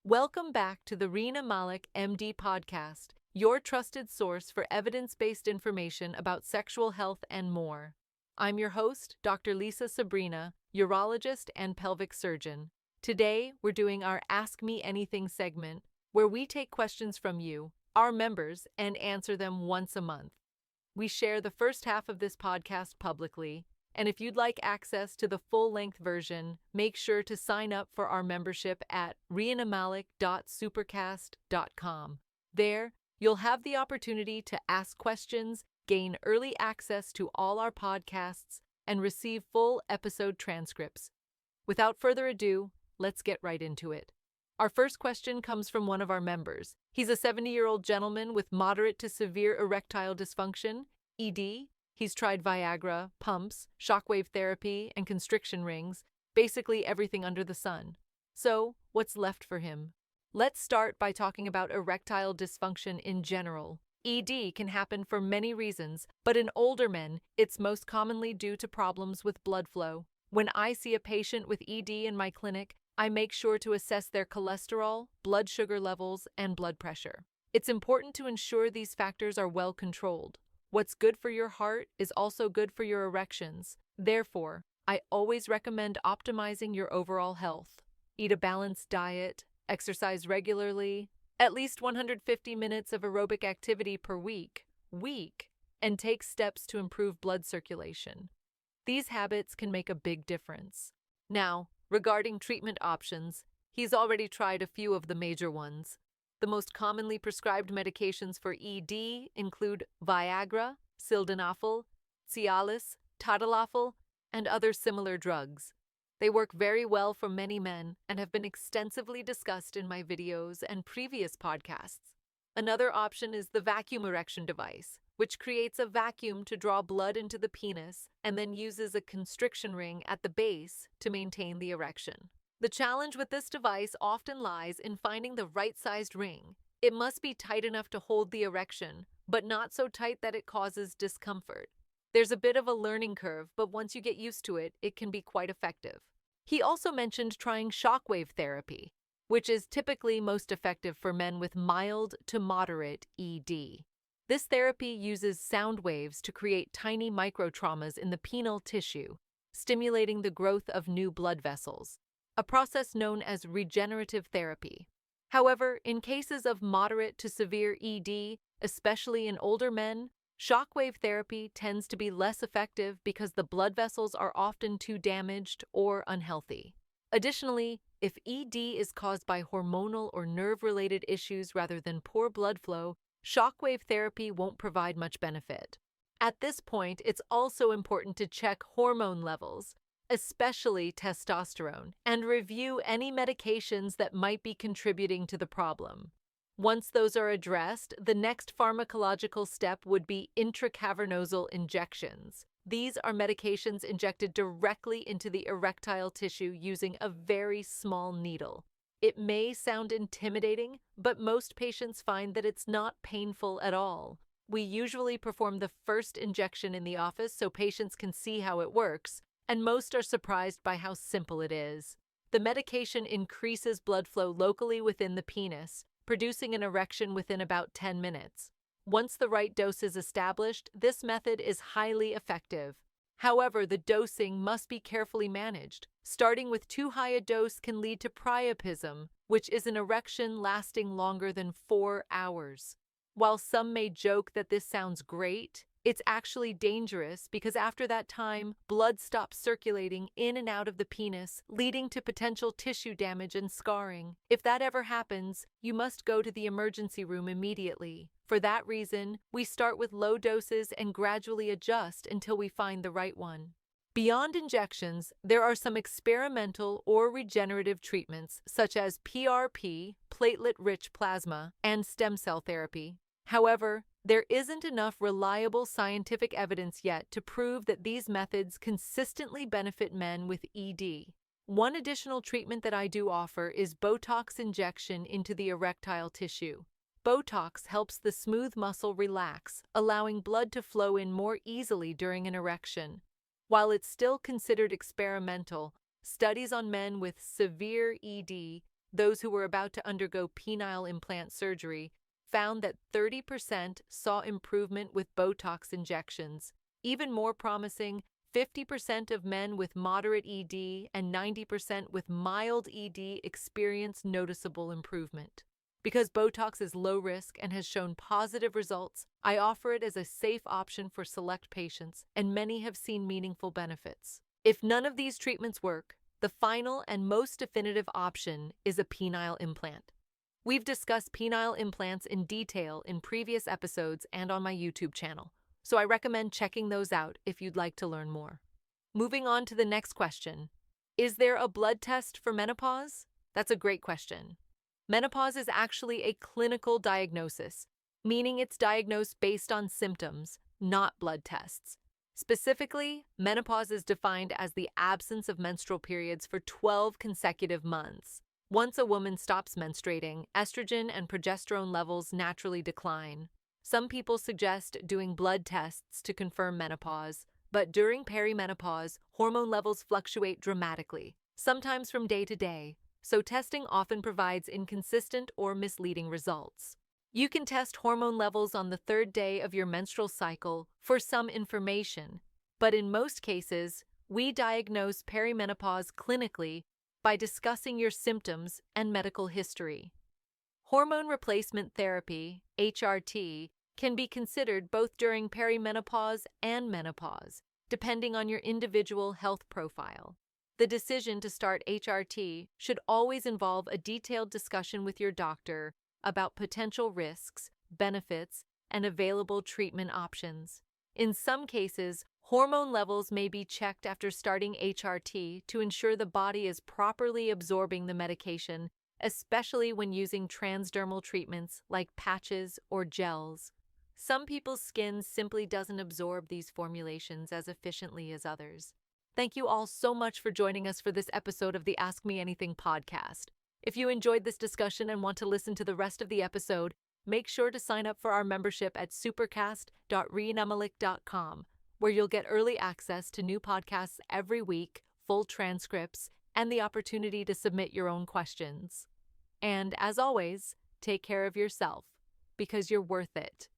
Welcome back to the Reena Malik MD podcast, your trusted source for evidence-based information about sexual health and more. I'm your host, Dr. Lisa Sabrina, urologist and pelvic surgeon. Today, we're doing our Ask Me Anything segment, where we take questions from you, our members, and answer them once a month. We share the first half of this podcast publicly, and if you'd like access to the full-length version, make sure to sign up for our membership at reenamalik.supercast.com. There, you'll have the opportunity to ask questions, gain early access to all our podcasts, and receive full episode transcripts. Without further ado, let's get right into it. Our first question comes from one of our members. He's a 70-year-old gentleman with moderate to severe erectile dysfunction, ED. He's tried Viagra, pumps, shockwave therapy, and constriction rings, basically everything under the sun. So, what's left for him? Let's start by talking about erectile dysfunction in general. ED can happen for many reasons, but in older men, it's most commonly due to problems with blood flow. When I see a patient with ED in my clinic, I make sure to assess their cholesterol, blood sugar levels, and blood pressure. It's important to ensure these factors are well controlled. What's good for your heart is also good for your erections. Therefore, I always recommend optimizing your overall health. Eat a balanced diet, exercise regularly, at least 150 minutes of aerobic activity per week, and take steps to improve blood circulation. These habits can make a big difference. Now, regarding treatment options, he's already tried a few of the major ones. The most commonly prescribed medications for ED include Viagra, sildenafil, Cialis, tadalafil, and other similar drugs. They work very well for many men and have been extensively discussed in my videos and previous podcasts. Another option is the vacuum erection device, which creates a vacuum to draw blood into the penis and then uses a constriction ring at the base to maintain the erection. The challenge with this device often lies in finding the right-sized ring. It must be tight enough to hold the erection, but not so tight that it causes discomfort. There's a bit of a learning curve, but once you get used to it, it can be quite effective. He also mentioned trying shockwave therapy, which is typically most effective for men with mild to moderate ED. This therapy uses sound waves to create tiny microtraumas in the penile tissue, stimulating the growth of new blood vessels, a process known as regenerative therapy. However, in cases of moderate to severe ED, especially in older men, shockwave therapy tends to be less effective because the blood vessels are often too damaged or unhealthy. Additionally, if ED is caused by hormonal or nerve-related issues rather than poor blood flow, shockwave therapy won't provide much benefit. At this point, it's also important to check hormone levels, especially testosterone, and review any medications that might be contributing to the problem. Once those are addressed, the next pharmacological step would be intracavernosal injections. These are medications injected directly into the erectile tissue using a very small needle. It may sound intimidating, but most patients find that it's not painful at all. We usually perform the first injection in the office so patients can see how it works, and most are surprised by how simple it is. The medication increases blood flow locally within the penis, producing an erection within about 10 minutes. Once the right dose is established, this method is highly effective. However, the dosing must be carefully managed. Starting with too high a dose can lead to priapism, which is an erection lasting longer than 4 hours. While some may joke that this sounds great, it's actually dangerous because after that time, blood stops circulating in and out of the penis, leading to potential tissue damage and scarring. If that ever happens, you must go to the emergency room immediately. For that reason, we start with low doses and gradually adjust until we find the right one. Beyond injections, there are some experimental or regenerative treatments such as PRP, platelet-rich plasma, and stem cell therapy. However, there isn't enough reliable scientific evidence yet to prove that these methods consistently benefit men with ED. One additional treatment that I do offer is Botox injection into the erectile tissue. Botox helps the smooth muscle relax, allowing blood to flow in more easily during an erection. While it's still considered experimental, studies on men with severe ED those who were about to undergo penile implant surgery found that 30% saw improvement with Botox injections. Even more promising, 50% of men with moderate ED and 90% with mild ED experience noticeable improvement. Because Botox is low risk and has shown positive results, I offer it as a safe option for select patients, and many have seen meaningful benefits. If none of these treatments work, the final and most definitive option is a penile implant. We've discussed penile implants in detail in previous episodes and on my YouTube channel, so I recommend checking those out if you'd like to learn more. Moving on to the next question. Is there a blood test for menopause? That's a great question. Menopause is actually a clinical diagnosis, meaning it's diagnosed based on symptoms, not blood tests. Specifically, menopause is defined as the absence of menstrual periods for 12 consecutive months. Once a woman stops menstruating, estrogen and progesterone levels naturally decline. Some people suggest doing blood tests to confirm menopause, but during perimenopause, hormone levels fluctuate dramatically, sometimes from day to day, so testing often provides inconsistent or misleading results. You can test hormone levels on the third day of your menstrual cycle for some information, but in most cases, we diagnose perimenopause clinically by discussing your symptoms and medical history. Hormone replacement therapy, HRT, can be considered both during perimenopause and menopause, depending on your individual health profile. The decision to start HRT should always involve a detailed discussion with your doctor about potential risks, benefits, and available treatment options. In some cases, hormone levels may be checked after starting HRT to ensure the body is properly absorbing the medication, especially when using transdermal treatments like patches or gels. Some people's skin simply doesn't absorb these formulations as efficiently as others. Thank you all so much for joining us for this episode of the Ask Me Anything podcast. If you enjoyed this discussion and want to listen to the rest of the episode, make sure to sign up for our membership at supercast.reenamalik.com, where you'll get early access to new podcasts every week, full transcripts, and the opportunity to submit your own questions. And as always, take care of yourself, because you're worth it.